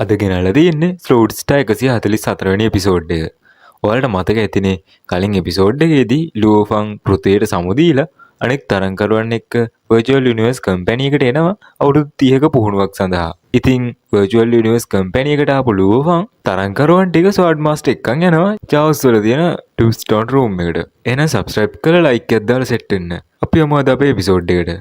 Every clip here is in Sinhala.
අද ගෙනල්ලා තියෙන්නේ ස්ලෝඩ්ස්ටා 144 වෙනි එපිසෝඩ් එක. ඔයාලට මතක ඇතිනේ කලින් එපිසෝඩ් එකේදී ලූෆන් පෘථිවියට සමු දීලා අනෙක් තරංකරුවන් එක්ක virtual universe කම්පැනි එකට එනවා අවුරුදු 30ක පුහුණුවක් සඳහා. ඉතින් virtual universe කම්පැනි එකට ආපු ලූෆන් තරංකරුවන් ටික ස්වාඩ් මාස්ටර් එක්කන් යනවා චාවුස් වල තියෙන ටූස්ටෝන් රූම් එකට. එහෙනම් subscribe කරලා like එකක් දාලා set වෙන්න. අපි යමු අද අපේ එපිසෝඩ් එකට.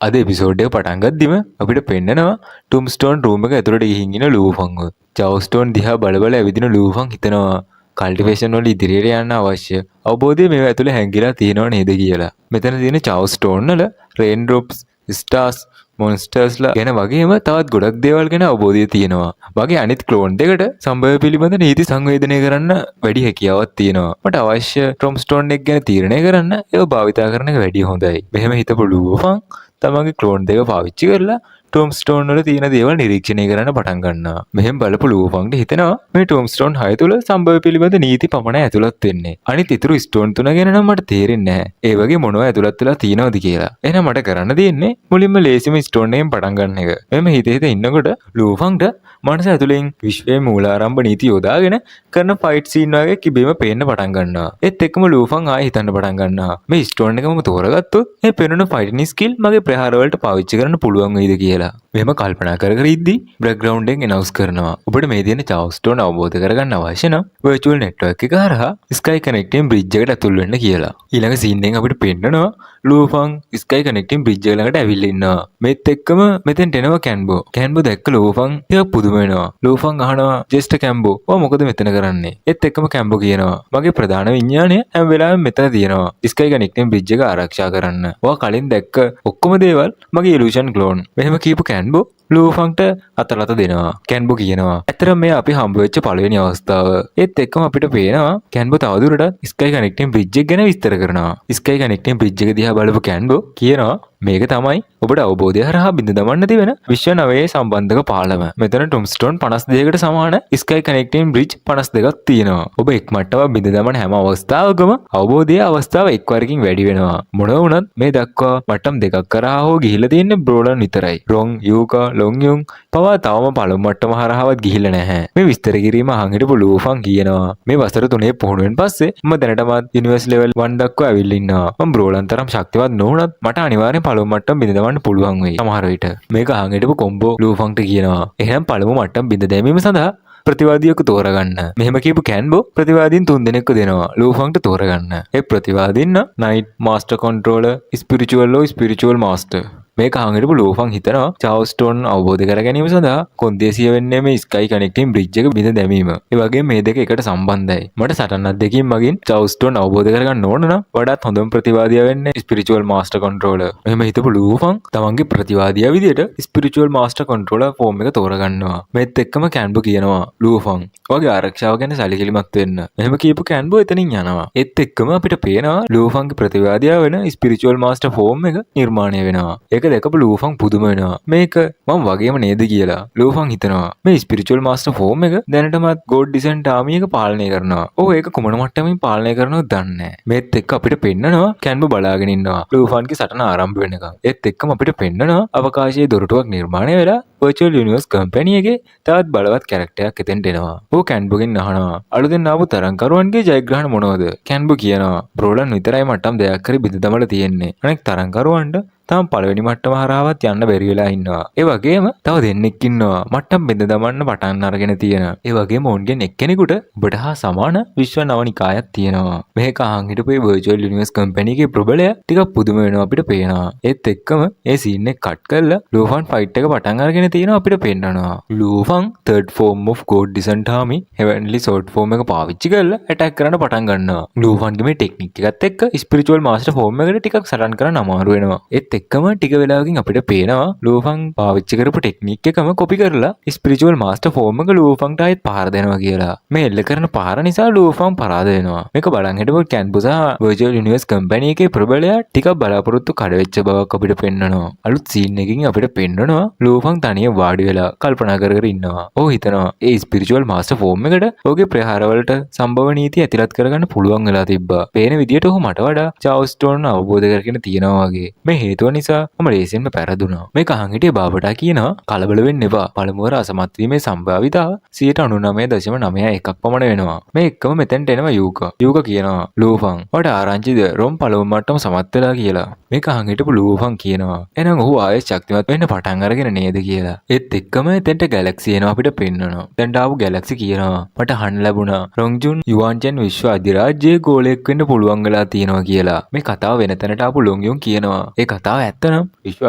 අද එපිසෝඩ් එක පටන් ගද්දිම අපිට පෙන්නනවා ටුම්ස්ටෝන් රූම් එක ඇතුළට ගිහින් ඉන ලූෆන්ව. චවුස්ටෝන් දිහා බල බල ඇවිදින ලූෆන් හිතනවා කල්ටිවේෂන් වල ඉදිරියට යන්න අවශ්‍ය අවබෝධය මේවා ඇතුළේ හැංගිලා තියෙනව නේද කියලා. මෙතන තියෙන චවුස්ටෝන් වල රේන් ඩ්‍රොප්ස්, ස්ටාර්ස්, මොන්ස්ටර්ස්ලා ගැන වගේම තවත් ගොඩක් දේවල් ගැන අවබෝධය තියෙනවා. වගේ අනිත් ක්ලෝන් දෙකට සම්භවය පිළිබඳ නීති සංවේදනය කරන්න වැඩි හැකියාවක් තියෙනවා. මට අවශ්‍ය ටොම්ස්ටෝන් එක ගැන තීරණය කරන්න ඒව භාවිතා කරන එක වැඩි හොඳයි. මෙහෙම හිතපු ලූෆන් තමන්ගේ ක්ලෝන් දෙක පාවිච්චි කරලා ටොම්ස්ටෝන් වල තියෙන දේවල් නිරීක්ෂණය කරන්න පටන් ගන්නවා. මෙහෙම බලපු ලූෆන්ට හිතෙනවා මේ ටොම්ස්ටෝන් 6 තුල සම්භවය පිළිබඳ නීති පමණයි ඇතුළත් වෙන්නේ. අනිත් ඉතුරු ස්ටෝන් 3 ගැන නම් මට තේරෙන්නේ නැහැ. ඒ වගේ මොනවා ඇතුළත් වෙලා තියෙනවද කියලා. එහෙනම් මට කරන්න තියෙන්නේ මුලින්ම ලේසිම ස්ටෝන් එකෙන් පටන් ගන්න එක. මෙහෙම හිත හිත ඉන්නකොට ලූෆන්ට මනස ඇතුලෙන් විශ්වයේ මූලාරම්භ නීති යොදාගෙන කරන ෆයිට් සීන් වගේ කිබේම පේන්න පටන් ගන්නවා. ඒත් එක්කම ලූෆන් ආයෙ හිතන්න පටන් ගන්නවා. මේ ස්ටෝන් එකම තෝරගත්තොත් මේ පෙනුන ෆයිටින් ස්කිල් මගේ ප්‍රහාර වලට පාවිච්චි කරන්න පුළුවන් වෙයිද කියලා. මෙහෙම කල්පනා කර කර ඉද්දි බෑග්ග්‍රවුන්ඩ් එකෙන් ඇනවුස් කරනවා. ඔබට මේ තියෙන චවුස්ටෝන් අවබෝධ කරගන්න අවශ්‍ය නම් වර්චුවල් නෙට්වර්ක් එක හරහා ස්කයි කනෙක්ටින් බ්‍රිජ් එකට ඇතුල් වෙන්න කියලා. ඊළඟ සීන් එකෙන් අපිට පෙන්නනවා ලූෆන් ස්කයි කනෙක්ටින් බ්‍රිජ් එක ළඟට ඇවිල්ලා ඉන්නවා. මේත් එක්කම මෙතෙන්ට එනවා කැන්බෝ. කැන්බෝ දැක්ක ලූෆන් ටිකක් පුදුම වෙනවා. ලූෆන් අහනවා ජෙස්ට් කැන්බෝ ඔයා මොකද මෙතන කරන්නේ? ඒත් එක්කම කැන්බෝ කියනවා මගේ ප්‍රධාන විඥානය හැම වෙලාවෙම මෙතන තියෙනවා. ස්කයි කනෙක්ටින් බ්‍රිජ් එක ආරක්ෂා කරන්න. ඔයා කලින් දැක්ක ඔක්කොම දේවල් මගේ ඉලූෂන් ක්ලෝන්. මෙහෙම කියපු කැන්බෝ ලූෆන්ට අතලත දෙනවා. කැන්බෝ කියනවා ඇත්තටම මේ අපි හම්බ වෙච්ච පළවෙනි අවස්ථාව. ඒත් එක්කම අපිට පේනවා කැන්බෝ තවදුරටත් ස්කයි කනෙක්ටින් බ්‍රිජ් එක ගැන විස්තර කරනවා. ස්කයි කනෙක්ටින් බ්‍රිජ් එක දිහා බලපු කැන්බෝ කියනවා මේක තමයි ඔබට අවබෝධය හරහා බිඳ දමන්න තිබෙන විශ්ව නවයේ සම්බන්ධක පාලම. මෙතන ටොම්ස්ටෝන් 52කට සමාන ස්කයි කනෙක්ටින් බ්‍රිජ් 52ක් තියෙනවා. ඔබ එක් මට්ටමක් බිඳ දමන හැම අවස්ථාවකම අවබෝධයේ අවස්ථාව එක් වරකින් වැඩි වෙනවා. මොන වුණත් මේ දක්වා මට්ටම් දෙකක් කරා හෝ ගිහිල්ලා තියෙන්නේ බ්‍රෝලන් විතරයි. රොන්, යූකා, ලොන් යුන් පවා තවම පළමු මට්ටම හරහාවත් ගිහිල්ලා නැහැ. මේ විස්තර කිරීම අහන් හිටපු ලූෆන් කියනවා මේ වසර 3 පුහුණුවෙන් පස්සේ මම දැනටමත් යුනිවර්ස් ලෙවල් 1 දක්වා ඇවිල්ලා ඉන්නවා. මම බ්‍රෝලන් තරම් ශක්තිවත් නොවුණත් මට අනිවාර්යෙන් පළමු මට්ටම් බිඳ දමන්න පුළුවන් වෙයි. සමහර විට මේක අහන් හිටපු කොම්බෝ ලූෆන්ට කියනවා එහෙනම් පළමු මට්ටම් බිඳ දැමීම සඳහා ප්‍රතිවාදියෙකු තෝරගන්න. මෙහෙම කියපු කැන්බෝ ප්‍රතිවාදීන් 3 දෙනෙක්ව දෙනවා ලූෆන්ට තෝරගන්න. ඒ ප්‍රතිවාදීන් knight, master controller, spiritual master. මේක අහන් හිටපු ලූෆන් හිතනවා චවුස්ටෝන් අවබෝධ කර ගැනීම සඳහා කොන්දේසිය වෙන්නේ මේ ස්කයි කනෙක්ටින් බ්‍රිජ් එක බිඳ දැමීම. ඒ වගේම මේ දෙක එකට සම්බන්ධයි. මට සටනක් දෙකකින් මගින් චවුස්ටෝන් අවබෝධ කරගන්න ඕන නම් වඩාත් හොඳම ප්‍රතිවාදියා වෙන්නේ ස්පිරිචුවල් මාස්ටර් කන්ට්‍රෝලර්. මෙහෙම හිතපු ලූෆන් තමන්ගේ ප්‍රතිවාදියා විදියට ස්පිරිචුවල් මාස්ටර් කන්ට්‍රෝලර් ෆෝම් එක තෝරගන්නවා. මේත් එක්කම කැන්බෝ කියනවා ලූෆන් ඔයාගේ ආරක්ෂාව ගැන සැලකිලිමත් වෙන්න. මෙහෙම කියපු කැන්බෝ එතනින් යනවා. ඒත් එක්කම අපිට පේනවා ලූෆන්ගේ ප්‍රතිවාදියා වෙන ස්පිරිචුවල් මාස්ටර් ෆෝම් එක නිර්මාණය වෙනවා. ඒක දැකපු ලූෆන් පුදුම වෙනවා. මේක මම වගේම නේද කියලා. ලූෆන් හිතනවා මේ ස්පිරිචුවල් මාස්ටර් ෆෝම් එක දැනටමත් ගෝඩ් ඩිසන්ට් ආමි එක පාලනය කරනවා. ඔව් ඒක කුමන මට්ටමින් පාලනය කරනවද දන්නේ නැහැ. මේත් එක්ක අපිට පෙන්නනවා කැන්බෝ බලාගෙන ඉන්නවා ලූෆන්ගේ සටන ආරම්භ වෙනකම්. ඒත් එක්කම අපිට පෙන්නනවා අවකාශයේ දොරටුවක් නිර්මාණය වෙලා virtual universe company එකේ තවත් බලවත් කැරක්ටරයක් එතෙන්ට එනවා. ਉਹ කැන්බෝගෙන් අහනවා අලුතෙන් ආපු තරංකරුවන්ගේ ජයග්‍රහණ මොනවද? කැන්බෝ කියනවා බ්‍රෝලන් විතරයි මට්ටම් දෙයක් කරි බිඳ දමලා තියෙන්නේ. අනෙක් තරංකරුවන්ට තාම පළවෙනි මට්ටම හරහාවත් යන්න බැරි වෙලා ඉන්නවා. ඒ වගේම තව දෙන්නෙක් ඉන්නවා මට්ටම් බිඳ දමන්න පටන් අරගෙන තියෙන. ඒ වගේම ඔවුන්ගෙන් එක්කෙනෙකුට ඔබට හා සමාන විශ්ව නවනිකායක් තියෙනවා. මේක අහන් හිටපු ඒ virtual universe company එකේ ප්‍රබලය ටිකක් පුදුම වෙනවා අපිට පේනවා. ඒත් එක්කම ඒ සීන් එක කට් කරලා ලූෆන් ෆයිට් එක පටන් අරගෙන තියෙනවා අපිට පෙන්නනවා. ලූෆන් third form of god descent army heavenly sword form එක පාවිච්චි කරලා ඇටැක් කරන්න පටන් ගන්නවා. ලූෆන්ගේ මේ ටෙක්නික් එකත් එක්ක spiritual master form එකට ටිකක් සටන් කරන්න අමාරු වෙනවා. ඒත් එක්කම ටික වෙලාවකින් අපිට පේනවා ලූෆන් පාවිච්චි කරපු ටෙක්නික් එකම කොපි කරලා ස්පිරිචුවල් මාස්ටර් ෆෝම් එක ලූෆන්ට ආයෙත් පහර දෙනවා කියලා. මේ එල්ල කරන පහර නිසා ලූෆන් පරාද වෙනවා. මේක බලන් හිටපු කැන්බෝ සහ virtual universe company එකේ ප්‍රබලය ටිකක් බලාපොරොත්තු කඩ වෙච්ච බවක් අපිට පෙන්නනවා. අලුත් සීන් එකකින් අපිට පෙන්නනවා ලූෆන් තනියම වාඩි වෙලා කල්පනා කර කර ඉන්නවා. ඔහු හිතනවා ඒ ස්පිරිචුවල් මාස්ටර් ෆෝම් එකට ඔහුගේ ප්‍රහාර වලට සම්භව නීති ඇතිලත් කරගන්න පුළුවන් වෙලා තිබ්බා. පේන විදියට ඔහු මට වඩා චවුස්ටෝන් අවබෝධ කරගෙන තියෙනවා වගේ. මේ හේතුව හේතුව නිසා මම ලේසියෙන්ම පැරදුනා. මේක අහන් හිටියේ බාබටා කියනවා කලබල වෙන්න එපා. පළමුවර අසමත් වීමේ සම්භාවිතාව 99.91ක් පමණ වෙනවා. මේ එක්කම මෙතෙන්ට එනවා යූකා. යූකා කියනවා ලූෆන් ඔයාට ආරංචිද රොම් පළමු මට්ටම සමත් වෙලා කියලා. මේක අහන් හිටපු ලූෆන් කියනවා එහෙනම් ඔහු ආයෙත් ශක්තිමත් වෙන්න පටන් අරගෙන නේද කියලා. ඒත් එක්කම එතෙන්ට ගැලැක්සි එනවා අපිට පෙන්වනවා. දැන් ආපු ගැලැක්සි කියනවා මට අහන්න ලැබුණා රොන්ජුන් යුවාන්චන් විශ්ව අධිරාජ්‍යයේ ගෝලයක් වෙන්න පුළුවන් වෙලා තියෙනවා කියලා. මේ කතාව වෙන තැනට ආපු ලොන්ගයුන් කියනවා ඒ කතාව ඇත්තනම් විශ්ව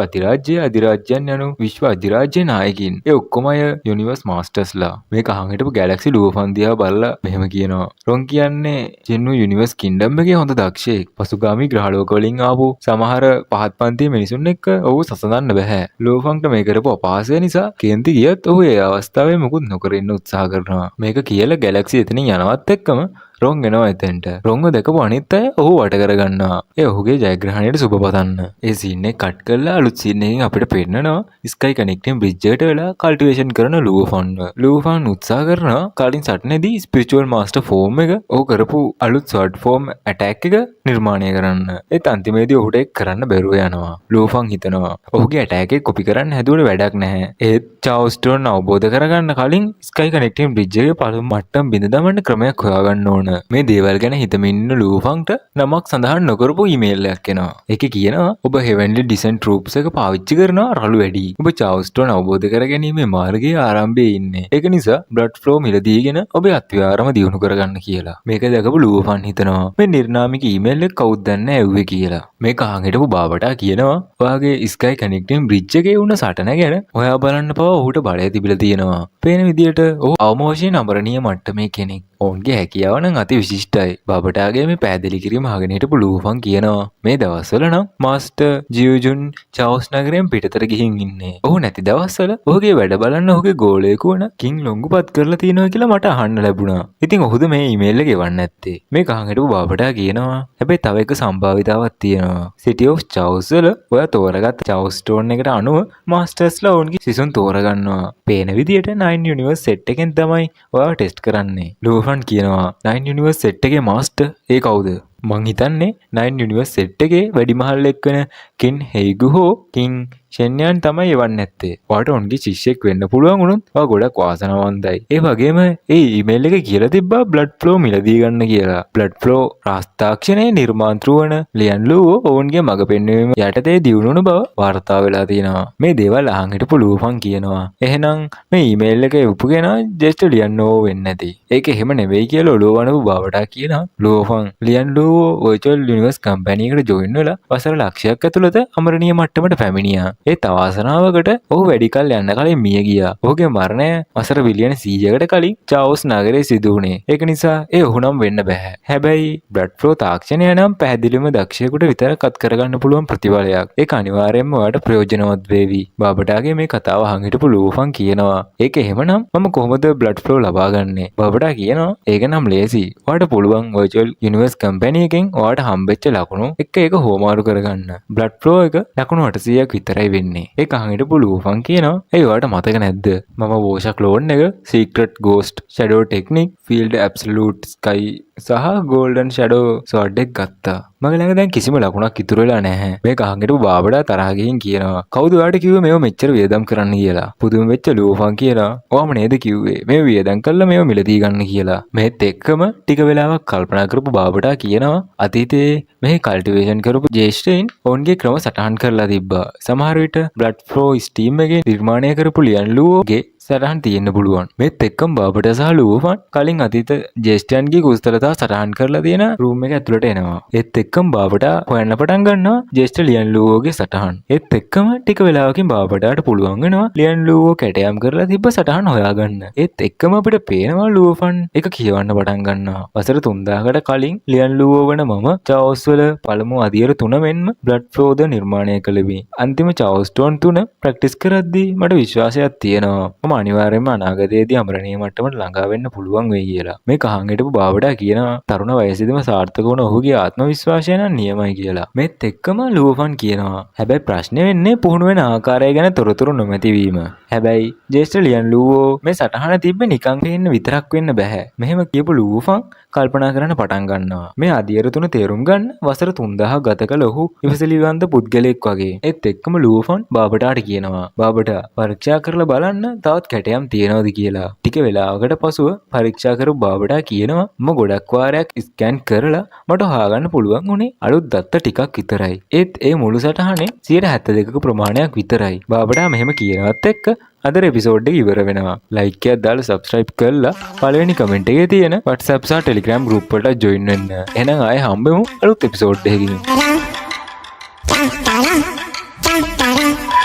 අධිරාජ්‍යයේ අධිරාජ්‍යයන් යනු විශ්ව අධිරාජ්‍යයේ නායකින්. ඒ ඔක්කොම අය යුනිවර්ස් මාස්ටර්ස්ලා. මේක අහන් හිටපු ගැලැක්සි ලූෆන් දිහා බලලා මෙහෙම කියනවා රොන් කියන්නේ ජෙන්නු යුනිවර්ස් කින්ඩම් එකේ හොඳ දක්ෂයෙක්. පසුගාමී ග්‍රහලෝක වලින් ආපු සමහර පහත් පන්තියේ මිනිසුන් එක්ක ඔහු සසඳන්න බෑ. ලූෆන්ට මේ කරපු අපහාසය නිසා කේන්ති ගියත් ඔහු ඒ අවස්ථාවේ මුකුත් නොකර ඉන්න උත්සාහ කරනවා. මේක කියලා ගැලැක්සි එතනින් යනවත් එක්කම රොන් එනවා එතෙන්ට. රොන්ව දැකපු අනිත් අය ඔහු වට කරගන්නවා. ඒ ඔහුගේ ජයග්‍රහණයට සුබ පතන්න. ඒ සීන් එක කට් කරලා අලුත් සීන් එකකින් අපිට පෙන්නනවා ස්කයි කනෙක්ටින් බ්‍රිජ් එකට වෙලා කල්ටිවේෂන් කරන ලූෆන්ව. ලූෆන් උත්සාහ කරනවා කලින් සටනේදී ස්පිරිචුවල් මාස්ටර් ෆෝම් එක ඔහු කරපු අලුත් ස්වර්ඩ් ෆෝම් ඇටැක් එක නිර්මාණය කරන්න. ඒත් අන්තිමේදී ඔහුට ඒක කරන්න බැරුව යනවා. ලූෆන් හිතනවා ඔහුගේ ඇටැක් එක කොපි කරන්න හැදුවට වැඩක් නැහැ. ඒත් චාව්ස්ටෝන් අවබෝධ කරගන්න කලින් ස්කයි කනෙක්ටින් බ්‍රිජ් එකේ පළමු මට්ටම බිඳ දමන්න ක්‍රමයක් හොයාගන්න ඕන. මේ දේවල් ගැන හිතමින් ඉන්න ලූෆන්ට නමක් සඳහන් නොකරපු ඊමේල් එකක් එනවා. ඒකේ කියනවා ඔබ හෙවන්ලි ඩිසෙන්ට් ට්‍රූප්ස් එක පාවිච්චි කරනවා රළු වැඩි. ඔබ චාව්ස්ටෝන් අවබෝධ කරගැනීමේ මාර්ගයේ ආරම්භයේ ඉන්නේ. ඒක නිසා බ්ලඩ් ෆ්ලෝ මිලදීගෙන ඔබේ අත්විහාරම දියුණු කරගන්න කියලා. මේක දැකපු ලූෆන් හිතනවා මේ නිර්නාමික ඊමේල් එක කවුද දන්නේ ඇව්වේ කියලා. මේක අහන් හිටපු බාබටා කියනවා ඔයාගේ ස්කයි කනෙක්ටින් බ්‍රිජ් එකේ වුණ සටන ගැන ඔයා බලන්න පවා ඔහුට බලය තිබිලා තියෙනවා. පේන විදියට ඔහු අවම වශයෙන් අමරණීය මට්ටමේ කෙනෙක්. ඔවුන්ගේ හැකියාව නම් අති විශිෂ්ටයි. බාබටාගේ මේ පැහැදිලි කිරීම අහගෙන හිටපු ලූෆන් කියනවා මේ දවස්වල නම් මාස්ටර් ජියුජුන් චාව්ස් නගරයෙන් පිටතට ගිහින් ඉන්නේ. ඔහු නැති දවස්වල ඔහුගේ වැඩ බලන්න ඔහුගේ ගෝලයෙකු වන කින් ලොංගුපත් කරලා තියෙනවා කියලා මට අහන්න ලැබුණා. ඉතින් ඔහුද මේ ඊමේල් එක ගෙවන්න නැත්තේ. මේක අහන් හිටපු බාබටා කියනවා හැබැයි තව එක සම්භාවිතාවක් තියෙනවා. සිටි ඔෆ් චාව්ස් වල ඔයා තෝරගත්ත චාව්ස් ස්ටෝන් එකට අනුව මාස්ටර්ස්ලා ඔවුන්ගේ සිසුන් තෝරගන්නවා. පේන විදියට 9 යුනිවර්ස් සෙට් එකෙන් තමයි ඔයා ටෙස්ට් කරන්නේ. ලූෆන් කියනවා 9 යුනිවර්ස් සෙට් එකේ මාස්ටර් ඒ කවුද? මං හිතන්නේ 9 යුනිවර්ස් සෙට් එකේ වැඩිමහල්ලෙක් වෙන කින් හෙයිගු හෝ කින් ෂෙන්යන් තමයි එවන්නේ නැත්තේ. ඔයාට උන්ගේ ශිෂ්‍යෙක් වෙන්න පුළුවන් වුණොත් ඔයා ගොඩක් වාසනාවන්තයි. ඒ වගේම ඒ ඊමේල් එකේ කියලා තිබ්බා බ්ලඩ් ෆ්ලෝ මිලදී ගන්න කියලා. බ්ලඩ් ෆ්ලෝ රාස්තාක්ෂණයේ නිර්මාතෘ වන ලියන් ලූ ඔවුන්ගේ මඟ පෙන්වීම යටතේ දියුණුවන බව වාර්තා වෙලා තියෙනවා. මේ දේවල් අහන් හිටපු ලූෆන් කියනවා එහෙනම් මේ ඊමේල් එක එවපු කෙනා ජස්ට් ලියන් ලූ වෙන්නේ නැති. ඒක එහෙම නෙවෙයි කියලා ඔලුවවනපු බවටා කියනවා ලූෆන්. ලියන් ලූ වර්චුවල් යුනිවර්ස් කම්පැනි එකට ජොයින් වෙලා වසර ලක්ෂයක් ඇතුළත අමරණීය මට්ටමට පැමිණියා. ඒත් අවාසනාවකට ඔහු වැඩි කල් යන්න කලින් මිය ගියා. ඔහුගේ මරණය වසර බිලියන 100කට කලින් චාව්ස් නගරයේ සිදු වුණේ. ඒක නිසා ඒ ඔහු නම් වෙන්න බෑ. හැබැයි බ්ලඩ් ෆ්ලෝ තාක්ෂණය නම් පැහැදිලිවම දක්ෂයෙකුට විතරක් අත් කරගන්න පුළුවන් ප්‍රතිඵලයක්. ඒක අනිවාර්යයෙන්ම ඔයාලට ප්‍රයෝජනවත් වේවි. බාබටාගේ මේ කතාව අහන් හිටපු ලූෆන් කියනවා ඒක එහෙමනම් මම කොහොමද බ්ලඩ් ෆ්ලෝ ලබා ගන්නේ? බාබටා කියනවා ඒක නම් ලේසි. ඔයාලට පුළුවන් වර්චුවල් යුනිවර්ස් කම්පැනි එකෙන් ඔයාලට හම්බෙච්ච ලකුණු එක හෝමාරු කරගන්න. බ්ලඩ් ෆ්ලෝ එක ලකුණු 800ක් විතරයි වෙන්නේ. ඒක අහන් හිටපු ලූෆන් කියනවා ඒ ඔයාලට මතක නැද්ද? මම වෝෂා ක්ලෝන් එක secret ghost shadow technique field absolute sky සහ ගෝල්ඩන් ෂැඩෝ සෝඩ් එක ගත්තා. මගේ ළඟ දැන් කිසිම ලකුණක් ඉතුරු වෙලා නැහැ. මේක අහන් හිටපු බාබටා තරහ ගිහින් කියනවා කවුද ඔයාලට කිව්වේ මේව මෙච්චර වියදම් කරන්න කියලා? පුදුම වෙච්ච ලූෆන් කියනවා ඔයාම නේද කිව්වේ මේ වියදම් කළා මේව මිලදී ගන්න කියලා. මේත් එක්කම ටික වෙලාවක් කල්පනා කරපු බාබටා කියනවා අතීතයේ මෙහි කල්ටිවේෂන් කරපු ජේෂ්ඨයින් ඔවුන්ගේ ක්‍රම සටහන් කරලා තිබ්බා. සමහර විට බ්ලඩ් ෆ්ලෝ ස්ටීම් එකේ නිර්මාණය කරපු ලියන් ලූගේ සටහන් තියෙන්න පුළුවන්. මේත් එක්කම බාබටා සහ ලූෆන් කලින් අතීත ජේෂ්ඨයන්ගේ කුසලතා සටහන් කරලා තියෙන රූම් එක ඇතුළට එනවා. ඒත් එක්කම බාබටා හොයන්න පටන් ගන්නවා ජේෂ්ඨ ලියන් ලූගේ සටහන්. ඒත් එක්කම ටික වෙලාවකින් බාබටාට පුළුවන් වෙනවා ලියන් ලූව කැටයම් කරලා තිබ්බ සටහන් හොයාගන්න. ඒත් එක්කම අපිට පේනවා ලූෆන් එක කියවන්න පටන් ගන්නවා. වසර 3000කට කලින් ලියන් ලූව වන මම චාව්ස් වල පළමු අදියර 3 මෙන්ම බ්ලඩ් ෆ්ලෝ ද නිර්මාණය කළෙමි. අන්තිම චාව්ස් ස්ටෝන් 3 ප්‍රැක්ටිස් කරද්දී මට විශ්වාසයක් තියෙනවා. මම අනිවාර්යයෙන්ම අනාගතයේදී අමරණීය මට්ටමට ළඟා වෙන්න පුළුවන් වෙයි කියලා. මේ කහන් හිටපු බාබඩා කියනවා තරුණ වයසේදීම සාර්ථක වුණ ඔහුගේ ආත්ම විශ්වාසය නම් නියමයි කියලා. මේත් එක්කම ලූෆන් කියනවා හැබැයි ප්‍රශ්නේ වෙන්නේ පුහුණු වෙන ආකාරය ගැන තොරතුරු නොමැති වීම. හැබැයි ජේෂ්ඨ ලියන් ලූවෝ මේ සටහන තිබ්බේ නිකන් පේන්න විතරක් වෙන්න බෑ. මෙහෙම කියපු ලූෆන් කල්පනා කරන්න පටන් ගන්නවා. මේ අධියර තුන තේරුම් ගන්න වසර 3000 ගත කළ ඔහු ඉවසිලිවන්ත පුද්ගලයෙක් වගේ. ඒත් එක්කම ලූෆන් බාබටාට කියනවා බාබටා පරීක්ෂා කරලා බලන්න තවත් කැටයම් තියෙනවද කියලා. ටික වෙලාවකට පසුව පරීක්ෂා කරපු බාබටා කියනවා මම ගොඩක් වාරයක් ස්කෑන් කරලා මට හොයාගන්න පුළුවන් උනේ අලුත් දත්ත ටිකක් විතරයි. ඒත් ඒ මුළු සටහනේ 72ක ප්‍රමාණයක් විතරයි. බාබටා මෙහෙම කියනවත් එක්ක අද එපිසෝඩ් එක ඉවර වෙනවා. ලයික් එකක් දාලා සබ්ස්ක්‍රයිබ් කරලා පළවෙනි කමෙන්ට් එකේ තියෙන WhatsApp සහ Telegram group වලට join වෙන්න. එහෙනම් ආයෙ හම්බෙමු අලුත් එපිසෝඩ් එකකින්.